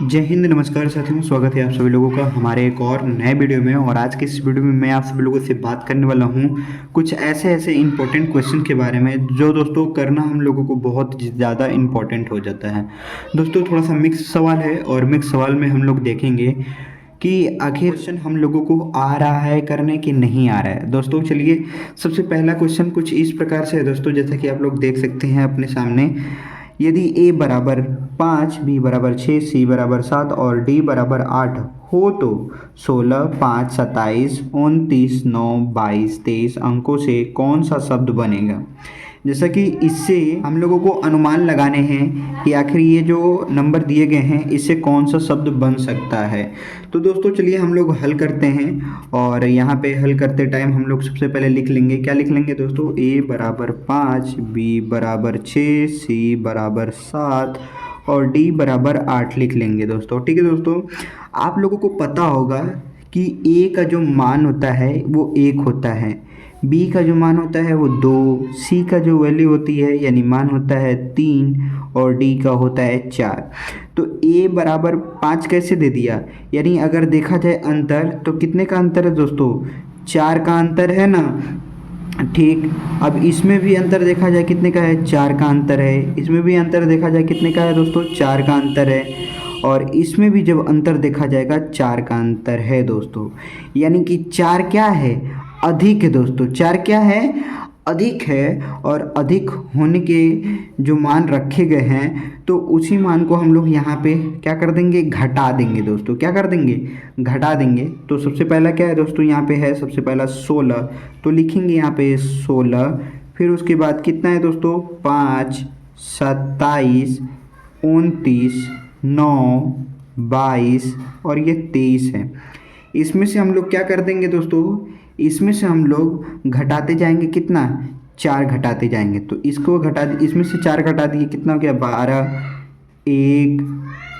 जय हिंद, नमस्कार साथियों। स्वागत है आप सभी लोगों का हमारे एक और नए वीडियो में। और आज के इस वीडियो में मैं आप सभी लोगों से बात करने वाला हूं कुछ ऐसे ऐसे इंपॉर्टेंट क्वेश्चन के बारे में जो दोस्तों करना हम लोगों को बहुत ज़्यादा इंपॉर्टेंट हो जाता है। दोस्तों थोड़ा सा मिक्स सवाल है और मिक्स सवाल में हम लोग देखेंगे कि आखिर क्वेश्चन हम लोगों को आ रहा है करने कि नहीं आ रहा है। दोस्तों चलिए, सबसे पहला क्वेश्चन कुछ इस प्रकार से है दोस्तों, जैसा कि आप लोग देख सकते हैं अपने सामने। यदि a बराबर 5, b बराबर 6, c बराबर 7 और d बराबर 8 हो तो 16, 5, 27, 29, 9, 22, 23 अंकों से कौन सा शब्द बनेगा। जैसा कि इससे हम लोगों को अनुमान लगाने हैं कि आखिर ये जो नंबर दिए गए हैं इससे कौन सा शब्द बन सकता है। तो दोस्तों चलिए हम लोग हल करते हैं। और यहाँ पे हल करते टाइम हम लोग सबसे पहले लिख लेंगे, क्या लिख लेंगे दोस्तों, a बराबर 5, b बराबर 6, c बराबर 7 और d बराबर 8 लिख लेंगे दोस्तों। ठीक है दोस्तों, आप लोगों को पता होगा कि a का जो मान होता है वो 1 होता है, बी का जो मान होता है वो 2, सी का जो वैल्यू होती है यानी मान होता है 3 और डी का होता है 4। तो ए बराबर 5 कैसे दे दिया, यानी अगर देखा जाए अंतर तो कितने का अंतर है दोस्तों, 4 का अंतर है ना। ठीक, अब इसमें भी अंतर देखा जाए कितने का है, 4 का अंतर है। इसमें भी अंतर देखा जाए कितने का है दोस्तों, 4 का अंतर है। और इसमें भी जब अंतर देखा जाएगा 4 का अंतर है दोस्तों, यानी कि 4 क्या है, अधिक है दोस्तों। 4 क्या है, अधिक है। और अधिक होने के जो मान रखे गए हैं तो उसी मान को हम लोग यहाँ पे क्या कर देंगे, घटा देंगे दोस्तों। क्या कर देंगे, घटा देंगे। तो सबसे पहला क्या है दोस्तों, यहाँ पे है सबसे पहला 16, तो लिखेंगे यहाँ पे 16। फिर उसके बाद कितना है दोस्तों, 5, 27, 29, 9, 22 और ये 23 है। इसमें से हम लोग क्या कर देंगे दोस्तों, इसमें से हम लोग घटाते जाएंगे कितना, 4 घटाते जाएंगे। तो इसको घटा, इसमें से 4 घटा दिए, कितना हो गया 12, एक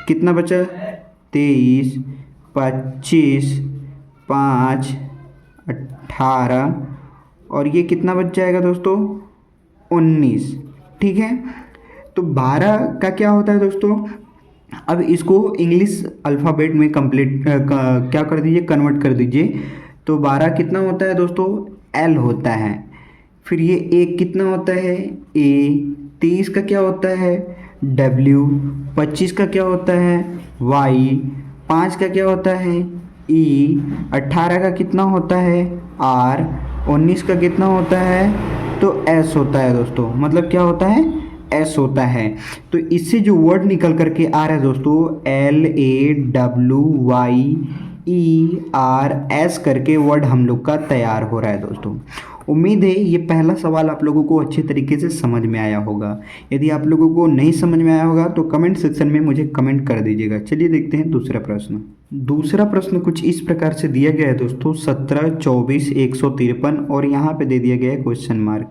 कितना बचा 23, 25, 5, 18 और ये कितना बच जाएगा दोस्तों 19। ठीक है, तो 12 का क्या होता है दोस्तों, अब इसको इंग्लिश अल्फ़ाबेट में कंप्लीट क्या कर दीजिए, कन्वर्ट कर दीजिए। तो 12 कितना होता है दोस्तों, एल होता है। फिर ये एक कितना होता है, ए। 23 का क्या होता है, डब्ल्यू। 25 का क्या होता है, वाई। 5 का क्या होता है, ई। 18 का कितना होता है, आर। 19 का कितना होता है, तो एस होता है दोस्तों। मतलब क्या होता है, एस होता है। तो इससे जो वर्ड निकल करके आ रहा है दोस्तों, LAWYERS करके वर्ड हम लोग का तैयार हो रहा है दोस्तों। उम्मीद है ये पहला सवाल आप लोगों को अच्छे तरीके से समझ में आया होगा। यदि आप लोगों को नहीं समझ में आया होगा तो कमेंट सेक्शन में मुझे कमेंट कर दीजिएगा। चलिए देखते हैं दूसरा प्रश्न। दूसरा प्रश्न कुछ इस प्रकार से दिया गया है दोस्तों, 17, 24, 153 और यहाँ पे दे दिया गया है क्वेश्चन मार्क।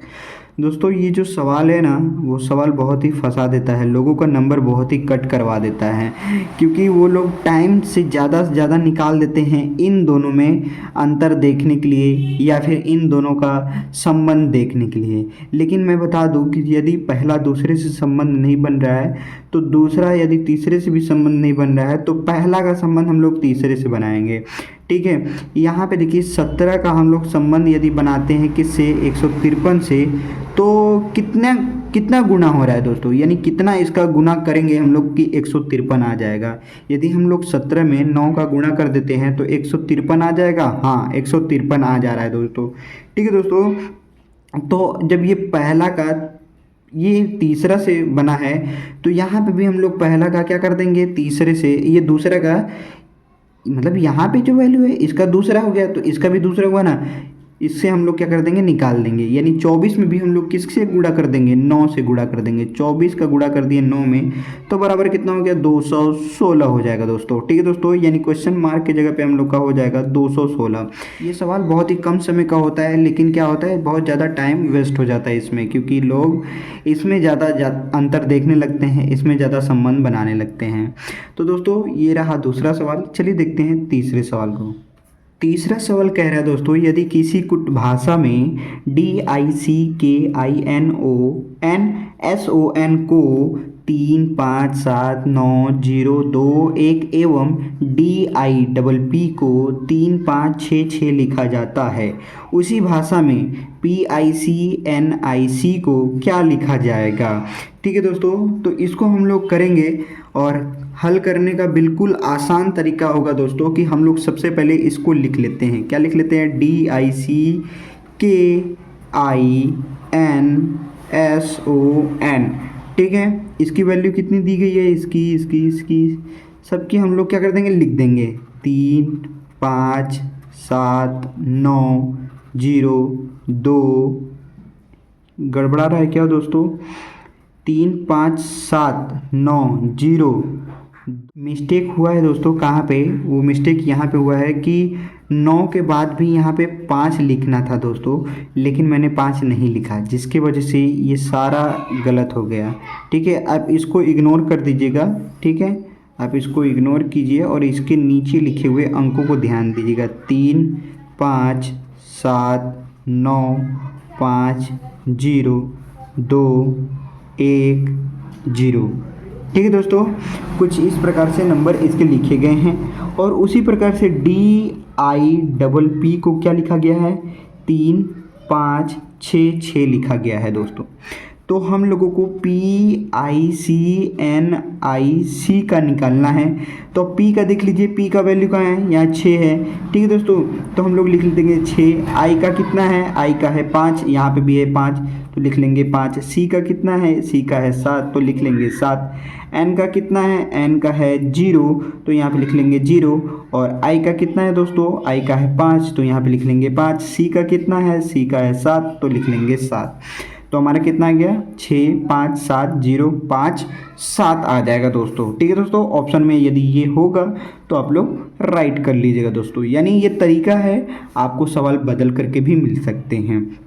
दोस्तों ये जो सवाल है ना, वो सवाल बहुत ही फंसा देता है, लोगों का नंबर बहुत ही कट करवा देता है, क्योंकि वो लोग टाइम से ज़्यादा निकाल देते हैं इन दोनों में अंतर देखने के लिए या फिर इन दोनों का संबंध देखने के लिए। लेकिन मैं बता दूं कि यदि पहला दूसरे से संबंध नहीं बन रहा है तो दूसरा यदि तीसरे से भी संबंध नहीं बन रहा है तो पहला का संबंध हम लोग तीसरे से बनाएंगे। ठीक है, यहाँ पे देखिए 17 का हम लोग संबंध यदि बनाते हैं किससे, 153 से, तो कितना कितना गुना हो रहा है दोस्तों, यानी कितना इसका गुना करेंगे हम लोग कि 153 आ जाएगा। यदि हम लोग 17 में 9 का गुणा कर देते हैं तो 153 आ जाएगा। हाँ, 153 आ जा रहा है दोस्तों। ठीक है दोस्तों, तो जब ये पहला का ये तीसरा से बना है तो यहाँ पे भी हम लोग पहला का क्या कर देंगे, तीसरे से, ये दूसरा का मतलब यहाँ पे जो वैल्यू है इसका दूसरा हो गया तो इसका भी दूसरा हुआ ना, इससे हम लोग क्या कर देंगे, निकाल देंगे। यानी 24 में भी हम लोग किससे गुणा कर देंगे, 9 से गुणा कर देंगे। 24 का गुणा कर दिए 9 में तो बराबर कितना हो गया, 216 हो जाएगा दोस्तों। ठीक है दोस्तों, यानी क्वेश्चन मार्क की जगह पे हम लोग का हो जाएगा 216। ये सवाल बहुत ही कम समय का होता है, लेकिन क्या होता है, बहुत ज़्यादा टाइम वेस्ट हो जाता है इसमें, क्योंकि लोग इसमें ज़्यादा अंतर देखने लगते हैं, इसमें ज़्यादा संबंध बनाने लगते हैं। तो दोस्तों ये रहा दूसरा सवाल। चलिए देखते हैं तीसरे सवाल को। तीसरा सवाल कह रहा है दोस्तों, यदि किसी कुट भाषा में DICKINONSON को 3579021 एवं DIPP को 3566 लिखा जाता है, उसी भाषा में PICNIC को क्या लिखा जाएगा। ठीक है दोस्तों, तो इसको हम लोग करेंगे और हल करने का बिल्कुल आसान तरीका होगा दोस्तों कि हम लोग सबसे पहले इसको लिख लेते हैं। क्या लिख लेते हैं? DICKINSON। ठीक है, इसकी वैल्यू कितनी दी गई है? इसकी सबकी हम लोग क्या कर देंगे? लिख देंगे 3579022। गड़बड़ा रहा है क्या दोस्तों? 35790। मिस्टेक हुआ है दोस्तों। कहाँ पे? वो मिस्टेक यहाँ पे हुआ है कि 9 के बाद भी यहाँ पे 5 लिखना था दोस्तों, लेकिन मैंने 5 नहीं लिखा, जिसकी वजह से ये सारा गलत हो गया। ठीक है, आप इसको इग्नोर कर दीजिएगा। ठीक है, आप इसको इग्नोर कीजिए और इसके नीचे लिखे हुए अंकों को ध्यान दीजिएगा। 357950210। ठीक है दोस्तों, कुछ इस प्रकार से नंबर इसके लिखे गए हैं और उसी प्रकार से DIPP को क्या लिखा गया है? 3566 लिखा गया है दोस्तों। तो हम लोगों को PICNIC का निकालना है। तो P का देख लीजिए, P का वैल्यू कहाँ है? यहाँ 6 है। ठीक है दोस्तों, तो हम लोग लिख देंगे 6। I का कितना है? I का है 5, यहाँ पे भी है 5 तो लिख लेंगे 5। C का कितना है? C का है 7 तो लिख लेंगे 7। N का कितना है? N का है 0 तो यहाँ पे लिख लेंगे 0। और I का कितना है दोस्तों? I का है 5 तो यहाँ पे लिख लेंगे 5। C का कितना है? C का है 7 तो लिख लेंगे 7। तो हमारा कितना आ गया? 65705 आ जाएगा दोस्तों। ठीक है दोस्तों, ऑप्शन में यदि ये होगा तो आप लोग राइट कर लीजिएगा दोस्तों। यानी ये तरीका है, आपको सवाल बदल करके भी मिल सकते हैं।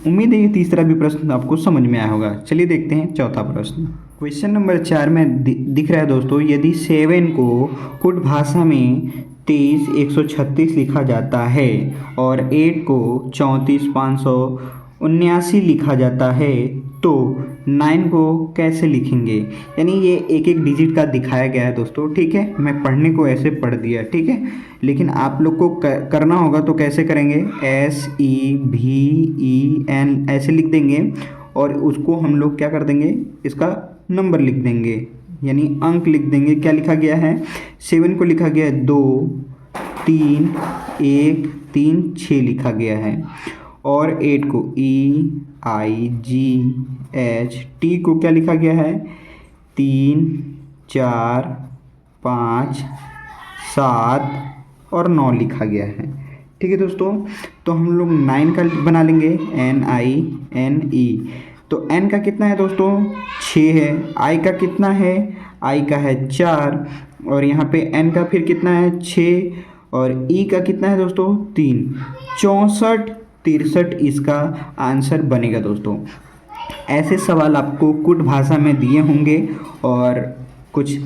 उम्मीद है ये तीसरा भी प्रश्न आपको समझ में आया होगा। चलिए देखते हैं चौथा प्रश्न। क्वेश्चन नंबर 4 में दिख रहा है दोस्तों, यदि 7 को कुट भाषा में 23136 लिखा जाता है और 8 को 34579 लिखा जाता है तो 9 को कैसे लिखेंगे? यानी ये एक एक डिजिट का दिखाया गया है दोस्तों। ठीक है, मैं पढ़ने को ऐसे पढ़ दिया। ठीक है, लेकिन आप लोग को करना होगा तो कैसे करेंगे? SEVEN ऐसे लिख देंगे और उसको हम लोग क्या कर देंगे? इसका नंबर लिख देंगे, यानी अंक लिख देंगे। क्या लिखा गया है? 7 को लिखा गया है 2 3 1 3 6 लिखा गया है और 8 को EIGHT को क्या लिखा गया है? 3 4 5 7 और 9 लिखा गया है। ठीक है दोस्तों, तो हम लोग 9 का बना लेंगे, NINE। तो N का कितना है दोस्तों? 6 है। I का कितना है? I का है 4 और यहाँ पे N का फिर कितना है? 6 और E का कितना है दोस्तों? 3। 64 63 इसका आंसर बनेगा दोस्तों। ऐसे सवाल आपको कुट भाषा में दिए होंगे और कुछ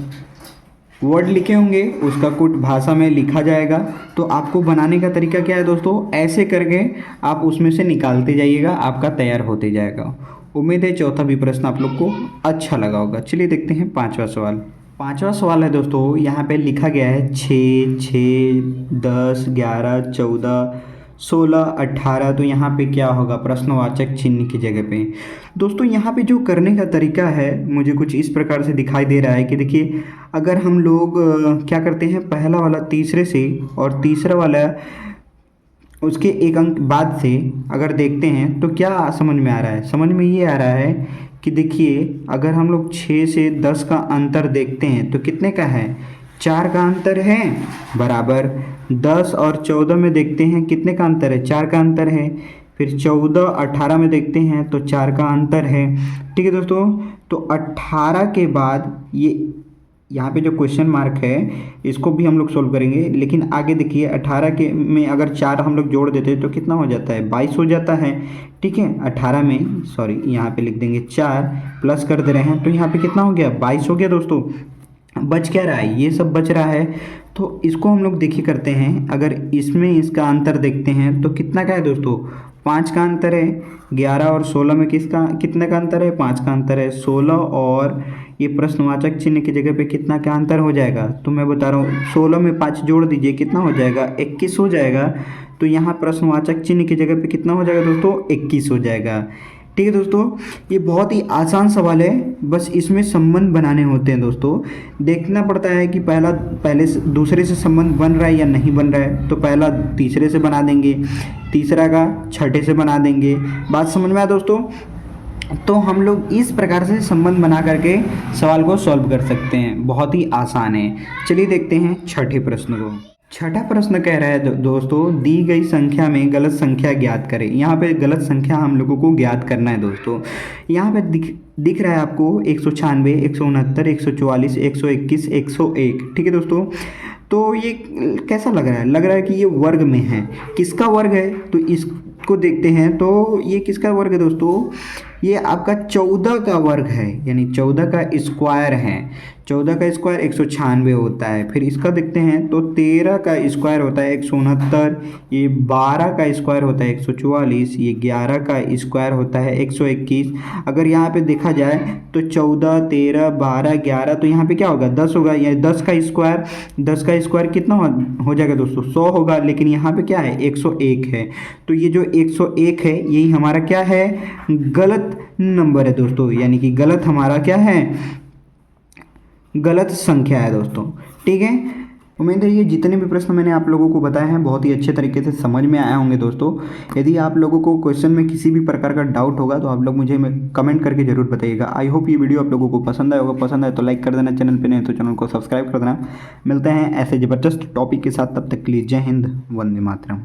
वर्ड लिखे होंगे, उसका कुट भाषा में लिखा जाएगा। तो आपको बनाने का तरीका क्या है दोस्तों? ऐसे करके आप उसमें से निकालते जाइएगा, आपका तैयार होते जाएगा। उम्मीद है चौथा भी प्रश्न आप लोग को अच्छा लगा होगा। चलिए देखते हैं पांचवा सवाल। पांचवा सवाल है दोस्तों, यहाँ पे लिखा गया है 6 6 10 11 14 16 18। तो यहाँ पे क्या होगा? प्रश्नवाचक चिन्ह की जगह पे। दोस्तों यहाँ पे जो करने का तरीका है मुझे कुछ इस प्रकार से दिखाई दे रहा है कि देखिए, अगर हम लोग क्या करते हैं, पहला वाला तीसरे से और तीसरा वाला उसके एक अंक बाद से अगर देखते हैं तो क्या समझ में आ रहा है? समझ में ये आ रहा है कि देखिए, अगर हम लोग 6 से 10 का अंतर देखते हैं तो कितने का है? 4 का अंतर है। बराबर 10 और 14 में देखते हैं कितने का अंतर है? 4 का अंतर है। फिर 14 18 में देखते हैं तो 4 का अंतर है। ठीक है दोस्तों, तो 18 के बाद ये यहाँ पे जो क्वेश्चन मार्क है इसको भी हम लोग सोल्व करेंगे, लेकिन आगे देखिए 18 के में अगर 4 हम लोग जोड़ देते हैं तो कितना हो जाता है? 22 हो जाता है। ठीक है, 18 में सॉरी यहाँ पे लिख देंगे 4 प्लस कर दे रहे हैं तो यहाँ पे कितना हो गया? 22 हो गया दोस्तों। बच क्या रहा है, ये सब बच रहा है। तो इसको हम लोग देखिए करते हैं, अगर इसमें इसका अंतर देखते हैं तो कितना का है दोस्तों, 5 का अंतर है। 11 और 16 में किसका कितने का अंतर है, 5 का अंतर है। 16 और ये प्रश्नवाचक चिन्ह की जगह पे कितना का अंतर हो जाएगा, तो मैं बता रहा हूँ 16 में 5 जोड़ दीजिए, कितना हो जाएगा, 21 हो जाएगा। तो यहाँ प्रश्नवाचक चिन्ह की जगह पे कितना हो जाएगा दोस्तों, 21 हो जाएगा। ठीक है दोस्तों, ये बहुत ही आसान सवाल है, बस इसमें संबंध बनाने होते हैं दोस्तों। देखना पड़ता है कि पहले से दूसरे से संबंध बन रहा है या नहीं बन रहा है। तो पहला तीसरे से बना देंगे, तीसरा का छठे से बना देंगे। बात समझ में आया दोस्तों। तो हम लोग इस प्रकार से संबंध बना करके सवाल को सॉल्व कर सकते हैं, बहुत ही आसान है। चलिए देखते हैं छठे प्रश्न को। छठा प्रश्न कह रहा है दोस्तों, दी गई संख्या में गलत संख्या ज्ञात करें। यहाँ पे गलत संख्या हम लोगों को ज्ञात करना है दोस्तों। यहाँ पे दिख रहा है आपको 196, 169, 144, 121, 101। ठीक है दोस्तों, तो ये कैसा लग रहा है, लग रहा है कि ये वर्ग में है। किसका वर्ग है, तो इसको देखते हैं। तो ये किसका वर्ग है दोस्तों, ये आपका 14 का वर्ग है, यानी 14 का स्क्वायर है। 14 का स्क्वायर 196 होता है। फिर इसका देखते हैं तो 13 का स्क्वायर होता है 169, ये 12 का स्क्वायर होता है 144, ये 11 का स्क्वायर होता है 121। अगर यहाँ पे देखा जाए तो 14, 13, 12, 11, तो यहाँ पे क्या होगा, 10 होगा। यानी 10 का स्क्वायर कितना हो जाएगा दोस्तों, 100 होगा। लेकिन यहाँ पे क्या है, 101 है। तो ये जो 101 है यही हमारा क्या है, गलत नंबर है दोस्तों, यानी कि गलत हमारा क्या है, गलत संख्या है दोस्तों। ठीक है, उम्मीद है ये जितने भी प्रश्न मैंने आप लोगों को बताए हैं बहुत ही अच्छे तरीके से समझ में आए होंगे दोस्तों। यदि आप लोगों को क्वेश्चन में किसी भी प्रकार का डाउट होगा तो आप लोग मुझे कमेंट करके जरूर बताइएगा। आई होप ये वीडियो आप लोगों को पसंद आया होगा। पसंद आए तो लाइक कर देना, चैनल पे नहीं तो चैनल को सब्सक्राइब कर देना। मिलते हैं ऐसे ज़बरदस्त टॉपिक के साथ, तब तक के लिए जय हिंद, वंदे मातरम।